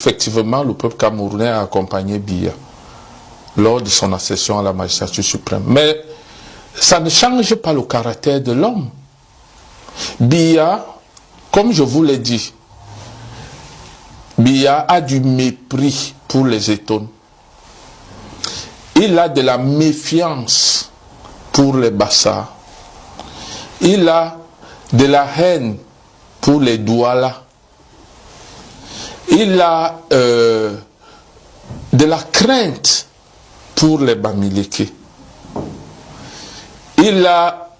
Effectivement, le peuple camerounais a accompagné Biya lors de son accession à la magistrature suprême. Mais ça ne change pas le caractère de l'homme. Biya, comme je vous l'ai dit, Biya a du mépris pour les Étones. Il a de la méfiance pour les Bassa. Il a de la haine pour les Douala. Il a de la crainte pour les Bamileke. Il a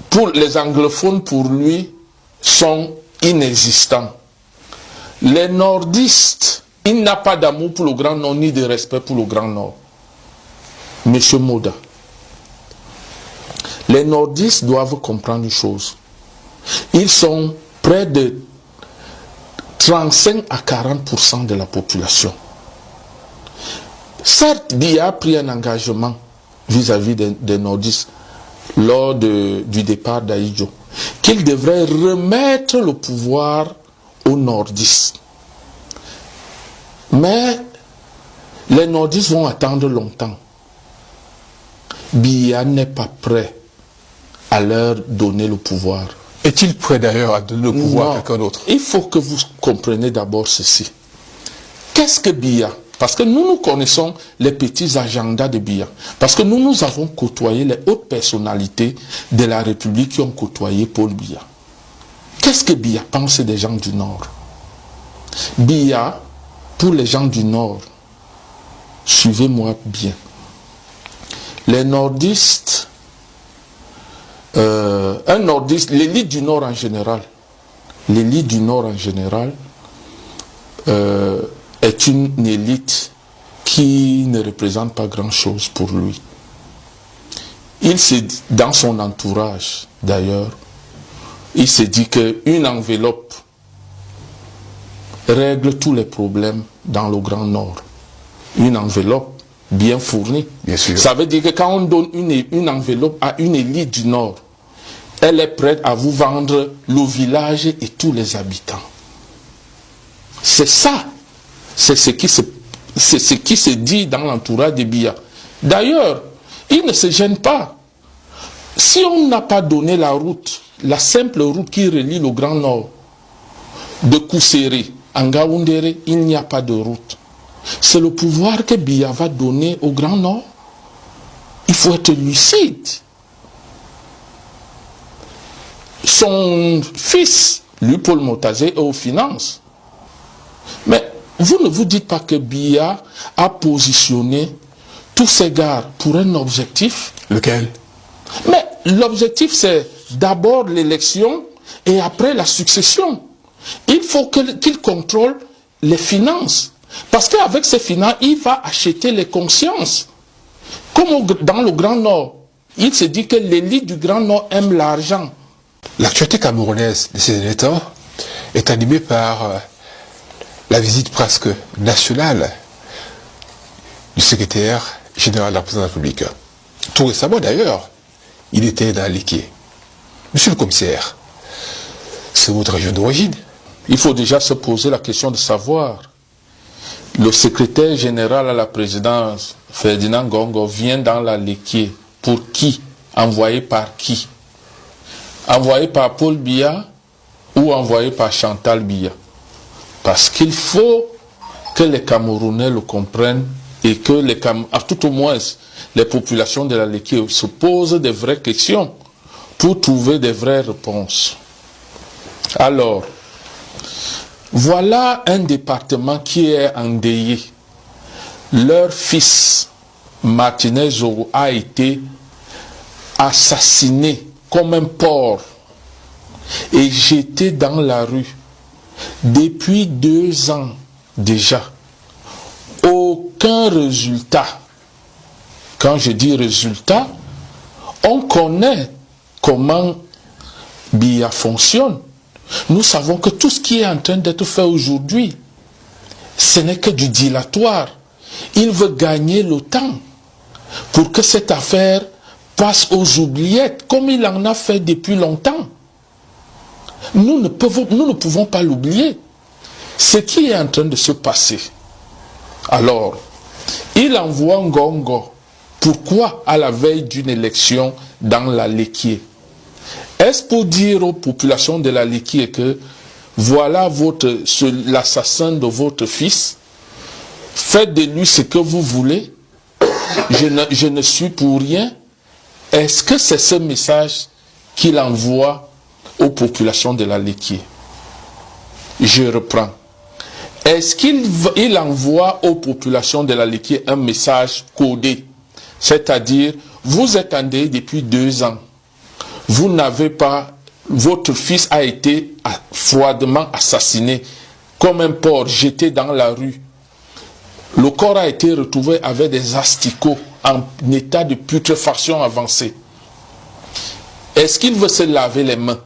pour les anglophones, pour lui, sont inexistants. Les nordistes, il n'a pas d'amour pour le Grand Nord ni de respect pour le Grand Nord. Monsieur Moda, les nordistes doivent comprendre une chose. Ils sont près de 35 à 40% de la population. Certes, Biya a pris un engagement vis-à-vis des nordistes lors du départ d'Ahidjo, qu'il devrait remettre le pouvoir aux nordistes. Mais les nordistes vont attendre longtemps. Biya n'est pas prêt à leur donner le pouvoir. Est-il prêt d'ailleurs à donner le pouvoir à quelqu'un d'autre? Il faut que vous compreniez d'abord ceci. Qu'est-ce que Biya? Parce que nous connaissons les petits agendas de Biya. Parce que nous avons côtoyé les hautes personnalités de la République qui ont côtoyé Paul Biya. Qu'est-ce que Biya pense des gens du Nord? Biya, pour les gens du Nord, suivez-moi bien. Les nordistes, un nordiste, l'élite du Nord en général, est une élite qui ne représente pas grand-chose pour lui. Dans son entourage, d'ailleurs, il se dit qu'une enveloppe règle tous les problèmes dans le Grand Nord. Une enveloppe bien fournie. Bien sûr. Ça veut dire que quand on donne une enveloppe à une élite du Nord, elle est prête à vous vendre le village et tous les habitants. C'est ça. C'est ce qui se dit dans l'entourage de Biya. D'ailleurs, il ne se gêne pas. Si on n'a pas donné la route, la simple route qui relie le Grand Nord, de Kousséri à Ngaoundéré, il n'y a pas de route. C'est le pouvoir que Biya va donner au Grand Nord. Il faut être lucide. Son fils, lui, Paul Motazé, est aux finances. Mais vous ne vous dites pas que Biya a positionné tous ces gars pour un objectif? Lequel? Mais l'objectif, c'est d'abord l'élection et après la succession. Il faut qu'il contrôle les finances. Parce qu'avec ces finances, il va acheter les consciences. Comme dans le Grand Nord, il se dit que l'élite du Grand Nord aime l'argent. L'actualité camerounaise de ces derniers temps est animée par la visite presque nationale du secrétaire général de la présidence de la République. Tout récemment d'ailleurs, il était dans l'Équier. Monsieur le commissaire, c'est votre région d'origine. Il faut déjà se poser la question de savoir. Le secrétaire général à la présidence, Ferdinand Gongo, vient dans la L'Équier. Pour qui? Envoyé par qui? Envoyé par Paul Biya ou envoyé par Chantal Biya? Parce qu'il faut que les Camerounais le comprennent et que à tout au moins les populations de la L'Équier se posent des vraies questions pour trouver des vraies réponses. Alors, voilà un département qui est endeuillé. Leur fils, Martinez Zogo, a été assassiné comme un porc et jeté dans la rue depuis 2 ans déjà. Aucun résultat. Quand je dis résultat, on connaît comment Biya fonctionne. Nous savons que tout ce qui est en train d'être fait aujourd'hui, ce n'est que du dilatoire. Il veut gagner le temps pour que cette affaire passe aux oubliettes, comme il en a fait depuis longtemps. Nous ne pouvons pas l'oublier. ce qui est en train de se passer. Alors, il envoie Ngongo. Pourquoi à la veille d'une élection dans la Léquié? Est-ce pour dire aux populations de la Léquié que voilà l'assassin de votre fils, faites de lui ce que vous voulez, je ne suis pour rien? Est-ce que c'est ce message qu'il envoie aux populations de la Léquié? Je reprends. Est-ce qu'il envoie aux populations de la Léquié un message codé? C'est-à-dire, vous êtes en deuil depuis 2 ans. Vous n'avez pas... Votre fils a été froidement assassiné, comme un porc jeté dans la rue. Le corps a été retrouvé avec des asticots en état de putréfaction avancée. Est-ce qu'il veut se laver les mains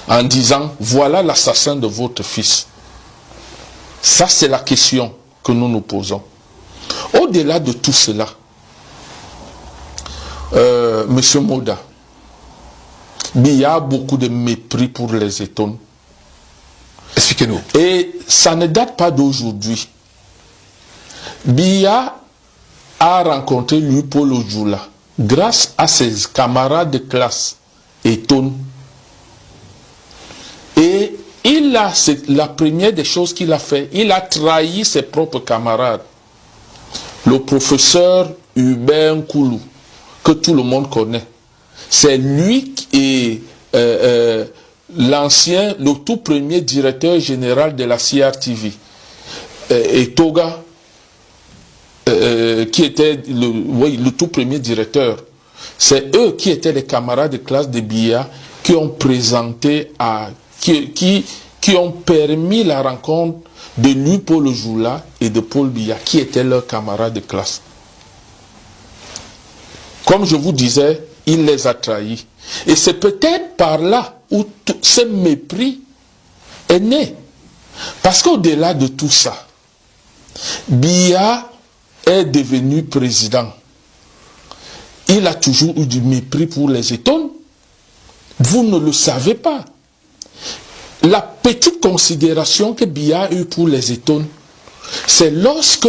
en disant, voilà l'assassin de votre fils? Ça, c'est la question que nous nous posons. Au-delà de tout cela, Monsieur Moda, il y a beaucoup de mépris pour les Etones. Expliquez-nous. Et ça ne date pas d'aujourd'hui. Biya a rencontré lui Paul Ojula grâce à ses camarades de classe Etones. Et c'est la première des choses qu'il a fait, il a trahi ses propres camarades. Le professeur Hubert Nkoulou, que tout le monde connaît. C'est lui qui est le tout premier directeur général de la CRTV. Et Toga, qui était le tout premier directeur. C'est eux qui étaient les camarades de classe de Biya qui ont présenté qui ont permis la rencontre de lui, Paul Ojula, et de Paul Biya, qui étaient leurs camarades de classe. Comme je vous disais, il les a trahis. Et c'est peut-être par là où ce mépris est né. Parce qu'au-delà de tout ça, Biya est devenu président. Il a toujours eu du mépris pour les Etones. Vous ne le savez pas. La petite considération que Biya a eue pour les Etones, c'est lorsque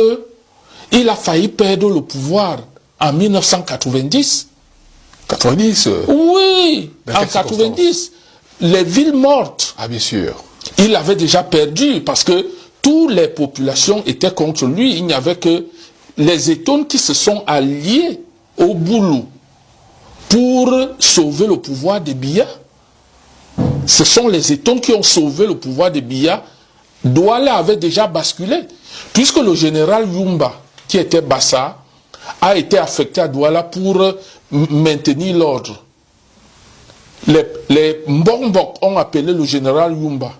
il a failli perdre le pouvoir en 1990. 90 Oui, en 90. Les villes mortes. Ah, bien sûr. Il avait déjà perdu parce que toutes les populations étaient contre lui. Il n'y avait que les Etones qui se sont alliés au Boulou pour sauver le pouvoir de Biya. Ce sont les Etones qui ont sauvé le pouvoir de Biya. Douala avait déjà basculé, puisque le général Yumba, qui était Bassa, a été affecté à Douala pour maintenir l'ordre. Les Mbombok ont appelé le général Yumba.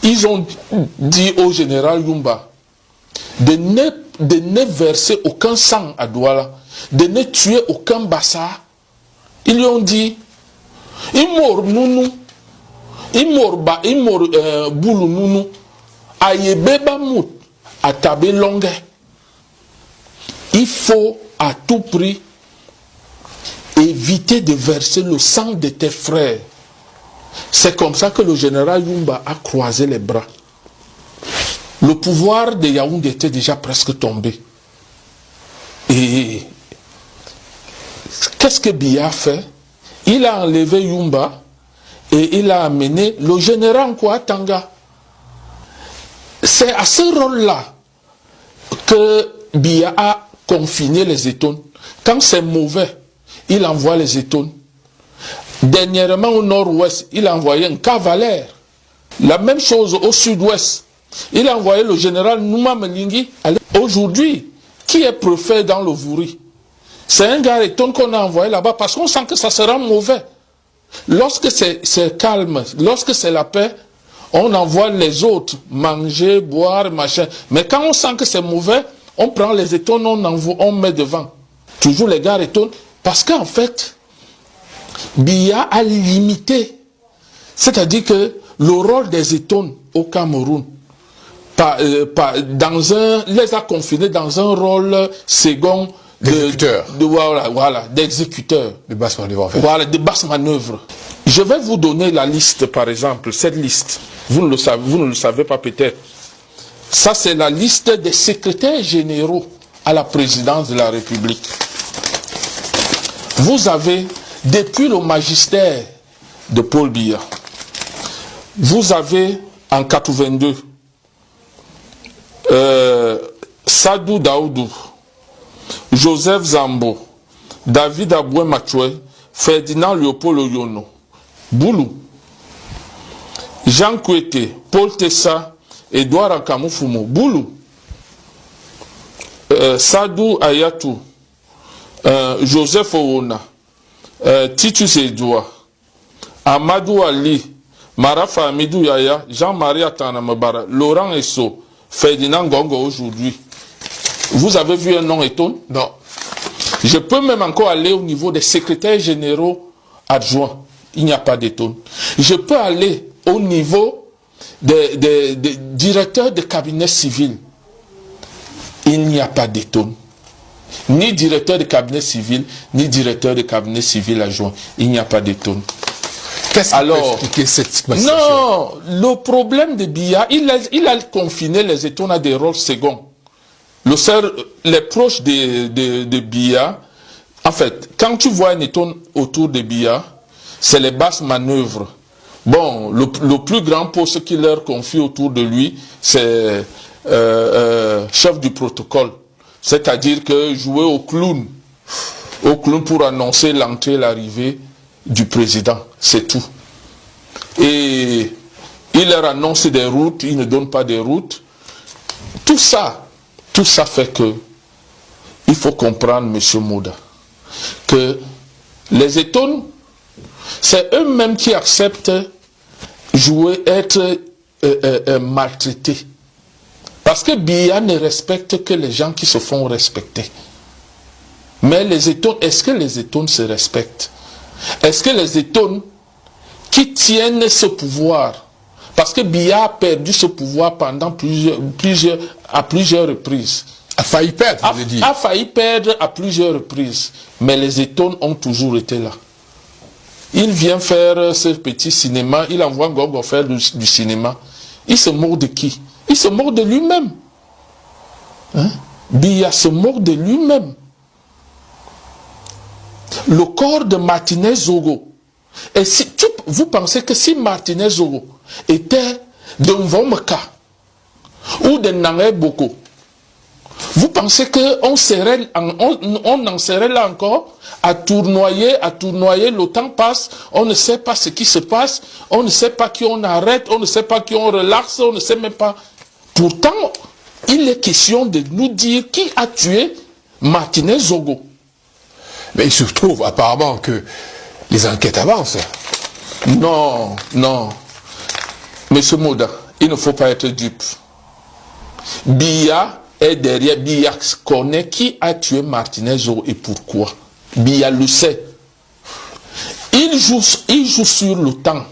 Ils ont dit au général Yumba de ne verser aucun sang à Douala, de ne tuer aucun Bassa. Ils lui ont dit, Imor Nounou, Imor Boulou Nounou, Ayebeba Mout, Atabe Longue. Il faut à tout prix éviter de verser le sang de tes frères. C'est comme ça que le général Yumba a croisé les bras. Le pouvoir de Yaoundé était déjà presque tombé. Et qu'est-ce que Biya a fait? Il a enlevé Yumba et il a amené le général Nkwatanga. C'est à ce rôle-là que Biya a confiné les Etones. Quand c'est mauvais, il envoie les Etones. Dernièrement au nord-ouest, il a envoyé un cavalaire. La même chose au sud-ouest. Il a envoyé le général Nouma Melingi. Aujourd'hui, qui est préfet dans le Vouri? C'est un gars Etone qu'on a envoyé là-bas parce qu'on sent que ça sera mauvais. Lorsque c'est calme, lorsque c'est la paix, on envoie les autres manger, boire, machin. Mais quand on sent que c'est mauvais, on prend les Etones, on met devant. Toujours les gars Etone. Parce qu'en fait, Biya a limité. C'est-à-dire que le rôle des Etones au Cameroun, les a confinés dans un rôle second d'exécuteur. De basse manœuvre, en fait. Voilà, de basse manœuvre. Je vais vous donner la liste, par exemple, cette liste. Vous ne le savez pas peut-être. Ça, c'est la liste des secrétaires généraux à la présidence de la République. Vous avez, depuis le magistère de Paul Biya, vous avez en 82 Sadou Daoudou, Joseph Zambo, David Aboué Machoué, Ferdinand Léopold Oyono, Boulou, Jean Kouete, Paul Tessa, Edouard Akamoufumo, Boulou, Sadou Ayatou, Joseph Owona, Titus Edouard, Amadou Ali, Marafa Amidou Yaya, Jean-Marie Atanamabara, Laurent Esso, Ferdinand Gongo aujourd'hui. Vous avez vu un nom étonné? Non. Je peux même encore aller au niveau des secrétaires généraux adjoints. Il n'y a pas d'étonne. Je peux aller au niveau des directeurs de cabinet civil. Il n'y a pas d'étonne. Ni directeur de cabinet civil, ni directeur de cabinet civil adjoint. Il n'y a pas d'étonne. Qu'est-ce qui peut expliquer cette situation? Non, le problème de Biya, il a confiné les étones à des rôles seconds. Les proches de Biya, en fait, quand tu vois un éton autour de Biya, c'est les basses manœuvres. Bon, le plus grand poste qu'il leur confie autour de lui, c'est chef du protocole. C'est-à-dire que jouer au clown pour annoncer l'entrée et l'arrivée du président, c'est tout. Et il leur annonce des routes, il ne donne pas des routes. Tout ça fait que il faut comprendre, M. Mouda, que les étones, c'est eux-mêmes qui acceptent être maltraités. Parce que Biya ne respecte que les gens qui se font respecter. Mais les étones, est-ce que les étones se respectent? Est-ce que les étones qui tiennent ce pouvoir, parce que Biya a perdu ce pouvoir pendant à plusieurs reprises. A failli perdre, je veux dire. A failli perdre à plusieurs reprises. Mais les étones ont toujours été là. Il vient faire ce petit cinéma, il envoie Gogo faire du cinéma. Il se moque de qui? Il se moque de lui-même. Hein? Biya se moque de lui-même. Le corps de Martinez Zogo. Et si vous pensez que si Martinez Zogo était de Mvomaka ou de Nangé Boko, vous pensez qu'on en serait là encore à tournoyer, le temps passe, on ne sait pas ce qui se passe, on ne sait pas qui on arrête, on ne sait pas qui on relaxe, on ne sait même pas. Pourtant, il est question de nous dire qui a tué Martinez Zogo. Mais il se trouve apparemment que les enquêtes avancent. Non, non. Monsieur Mouda, il ne faut pas être dupe. Biya est derrière. Biya connaît qui a tué Martinez Zogo et pourquoi. Biya le sait. Il joue sur le temps.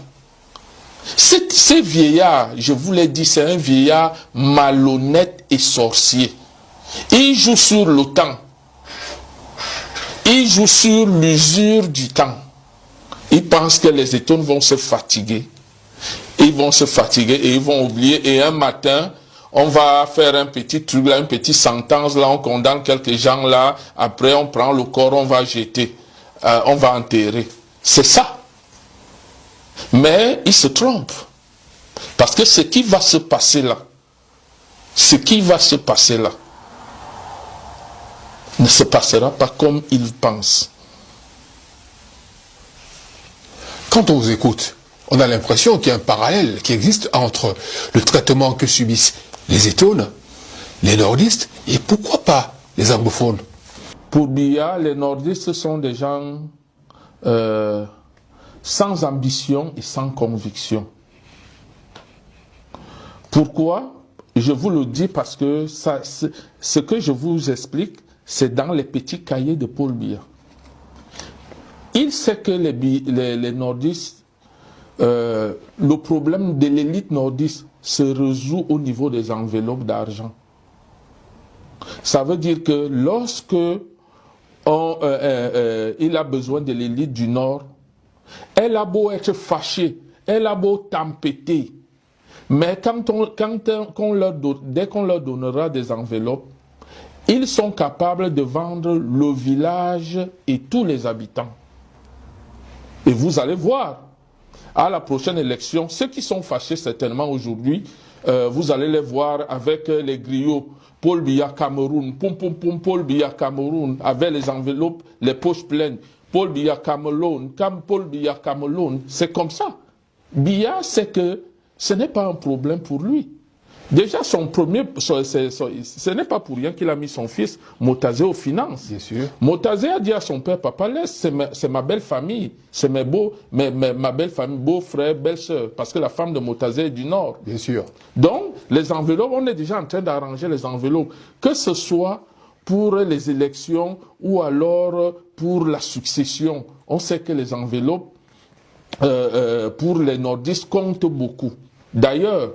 Ce vieillard, je vous l'ai dit, c'est un vieillard malhonnête et sorcier. Il joue sur le temps. Il joue sur l'usure du temps. Il pense que les étones vont se fatiguer. Ils vont se fatiguer et ils vont oublier. Et un matin, on va faire un petit truc là, une petite sentence là, on condamne quelques gens là. Après, on prend le corps, on va jeter. On va enterrer. C'est ça. Mais il se trompe. Parce que ce qui va se passer là, ne se passera pas comme il pense. Quand on vous écoute, on a l'impression qu'il y a un parallèle qui existe entre le traitement que subissent les étones, les nordistes, et pourquoi pas les anglophones. Pour Biya, les nordistes sont des gens sans ambition et sans conviction. Pourquoi? Je vous le dis parce que ce que je vous explique, c'est dans les petits cahiers de Paul Biya. Il sait que les nordistes, le problème de l'élite nordiste se résout au niveau des enveloppes d'argent. Ça veut dire que lorsque il a besoin de l'élite du Nord, elle a beau être fâchée, elle a beau tempêter, Mais dès qu'on leur donnera des enveloppes, ils sont capables de vendre le village et tous les habitants. Et vous allez voir, à la prochaine élection, ceux qui sont fâchés certainement aujourd'hui, vous allez les voir avec les griots. Paul Biya Cameroun, Paul Biya Cameroun, avec les enveloppes, les poches pleines. Paul Biya Cameroun, Paul Biya Cameroun, c'est comme ça. Biya, c'est que ce n'est pas un problème pour lui. Déjà, son premier, ce n'est pas pour rien qu'il a mis son fils Motazé aux finances. Bien sûr. Motazé a dit à son père, papa, laisse, c'est ma belle famille, c'est ma belle famille, beau-frère, belle-sœur, parce que la femme de Motazé est du Nord. Bien sûr. Donc, les enveloppes, on est déjà en train d'arranger les enveloppes, que ce soit pour les élections ou alors pour la succession. On sait que les enveloppes, pour les nordistes, comptent beaucoup. D'ailleurs,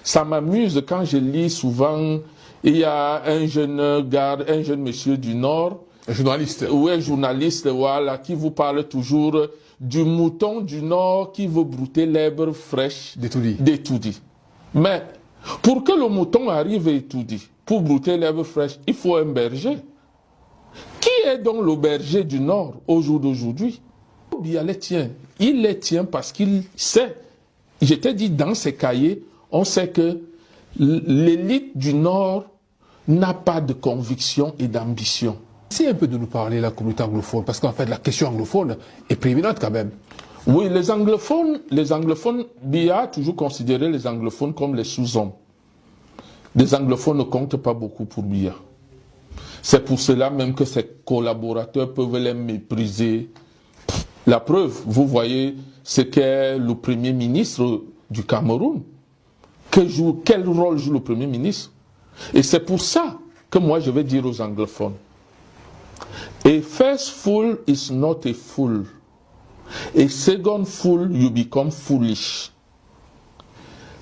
ça m'amuse quand je lis souvent, il y a un jeune garde, un jeune monsieur du Nord. Un journaliste. Oui, un journaliste, voilà, qui vous parle toujours du mouton du Nord qui veut brouter l'herbe fraîche d'Etoudi. Mais, pour que le mouton arrive à Etoudi, pour brouter l'herbe fraîche, il faut un berger. Qui est donc le berger du Nord au jour d'aujourd'hui? Il les tient. Il les tient parce qu'il sait. Je t'ai dit, dans ses cahiers, on sait que l'élite du Nord n'a pas de conviction et d'ambition. Essayez un peu de nous parler de la communauté anglophone, parce qu'en fait, la question anglophone est prééminente quand même. Oui, les anglophones, Biya a toujours considéré les anglophones comme les sous-hommes. Les anglophones ne comptent pas beaucoup pour Biya. C'est pour cela même que ses collaborateurs peuvent les mépriser. La preuve, vous voyez ce qu'est le Premier ministre du Cameroun. Quel rôle joue le Premier ministre? Et c'est pour ça que moi je vais dire aux anglophones, a first fool is not a fool. A second fool, you become foolish.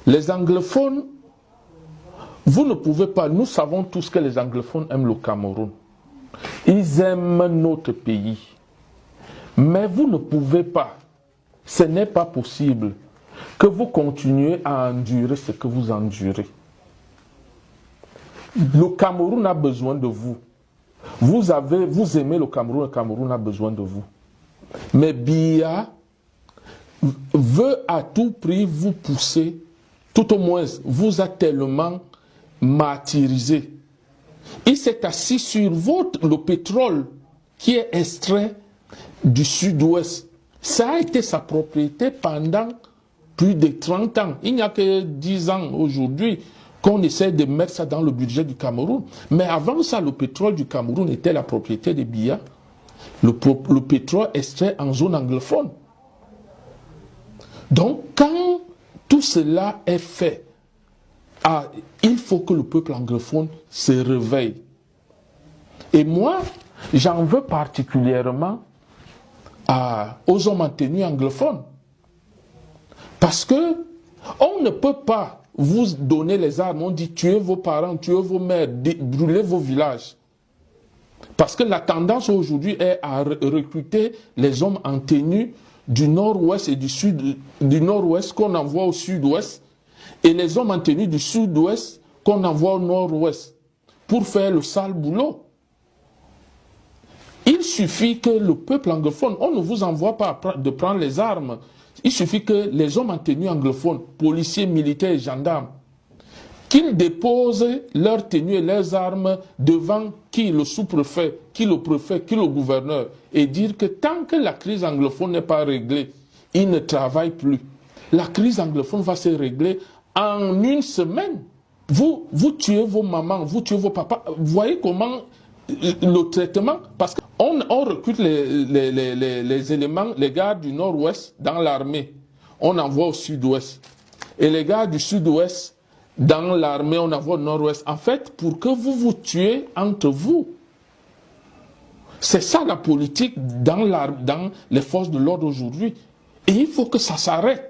Les anglophones, vous ne pouvez pas, nous savons tous que les anglophones aiment le Cameroun. Ils aiment notre pays. Mais vous ne pouvez pas, ce n'est pas possible que vous continuez à endurer ce que vous endurez. Le Cameroun a besoin de vous. Vous aimez le Cameroun a besoin de vous. Mais Biya veut à tout prix vous pousser, tout au moins vous a tellement martyrisé. Il s'est assis sur le pétrole qui est extrait du sud-ouest. Ça a été sa propriété pendant plus de 30 ans. Il n'y a que 10 ans aujourd'hui qu'on essaie de mettre ça dans le budget du Cameroun. Mais avant ça, le pétrole du Cameroun était la propriété de Biya. Le pétrole extrait en zone anglophone. Donc, quand tout cela est fait, il faut que le peuple anglophone se réveille. Et moi, j'en veux particulièrement aux hommes en tenue anglophones. Parce que on ne peut pas vous donner les armes, on dit tuez vos parents, tuez vos mères, brûlez vos villages. Parce que la tendance aujourd'hui est à recruter les hommes en tenue du nord-ouest et du nord-ouest qu'on envoie au sud-ouest, et les hommes en tenue du sud-ouest qu'on envoie au nord-ouest, pour faire le sale boulot. Il suffit que le peuple anglophone, on ne vous envoie pas de prendre les armes. Il suffit que les hommes en tenue anglophone, policiers, militaires et gendarmes, qu'ils déposent leurs tenues et leurs armes devant qui? Le sous-préfet, qui le préfet, qui le gouverneur, et dire que tant que la crise anglophone n'est pas réglée, ils ne travaillent plus. La crise anglophone va se régler en une semaine. Vous tuez vos mamans, vous tuez vos papas. Vous voyez comment le traitement, parce qu'on recrute les éléments, les gars du nord-ouest dans l'armée, on envoie au sud-ouest. Et les gars du sud-ouest, dans l'armée, on envoie au nord-ouest. En fait, pour que vous vous tuez entre vous. C'est ça la politique dans les forces de l'ordre aujourd'hui. Et il faut que ça s'arrête.